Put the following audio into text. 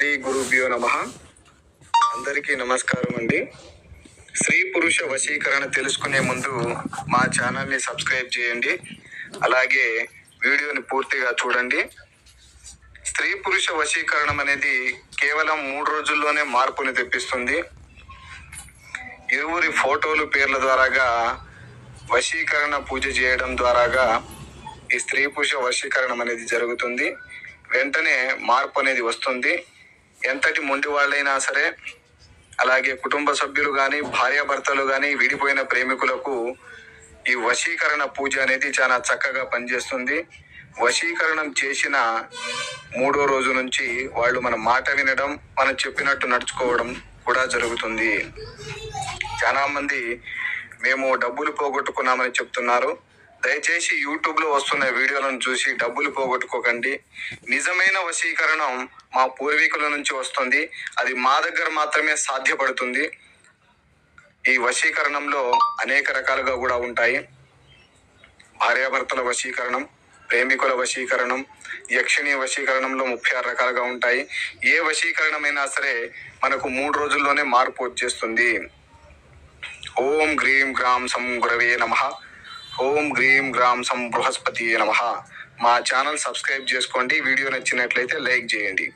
శ్రీ గురుభ్యో నమః. అందరికీ నమస్కారం అండి. స్త్రీ పురుష వశీకరణ తెలుసుకునే ముందు మా ఛానల్ని సబ్స్క్రైబ్ చేయండి. అలాగే వీడియోని పూర్తిగా చూడండి. స్త్రీ పురుష వశీకరణం అనేది కేవలం 3 రోజుల్లోనే మార్పుని తెప్పిస్తుంది. ఇరువురి ఫోటోలు పేర్ల ద్వారాగా వశీకరణ పూజ చేయడం ద్వారాగా ఈ స్త్రీ పురుష వశీకరణం అనేది జరుగుతుంది. వెంటనే మార్పు అనేది వస్తుంది. ఎంతటి మొండి వాళ్ళైనా సరే, అలాగే కుటుంబ సభ్యులు కానీ, భార్యాభర్తలు కానీ, విడిపోయిన ప్రేమికులకు ఈ వశీకరణ పూజ అనేది చాలా చక్కగా పనిచేస్తుంది. వశీకరణం చేసిన 3వ రోజు నుంచి వాళ్ళు మన మాట వినడం, మనం చెప్పినట్టు నడుచుకోవడం కూడా జరుగుతుంది. చాలా మంది మేము డబ్బులు పోగొట్టుకున్నామని చెప్తున్నారు. దయచేసి యూట్యూబ్లో వస్తున్న వీడియోలను చూసి డబ్బులు పోగొట్టుకోకండి. నిజమైన వశీకరణం మా పూర్వీకుల నుంచి వస్తుంది. అది మా దగ్గర మాత్రమే సాధ్యపడుతుంది. ఈ వశీకరణంలో అనేక రకాలుగా కూడా ఉంటాయి. భార్యాభర్తల వశీకరణం, ప్రేమికుల వశీకరణం, యక్షిణీ వశీకరణంలో 36 రకాలుగా ఉంటాయి. ఏ వశీకరణమైనా సరే మనకు 3 రోజుల్లోనే మార్పు వచ్చేస్తుంది. ఓం గ్రీం గ్రాం సం గురవే నమః. ఓం గ్రీం గ్రాం సం బృహస్పతియే నమః. మా ఛానల్ సబ్స్క్రైబ్ చేసుకోండి. వీడియో నచ్చినట్లయితే లైక్ చేయండి.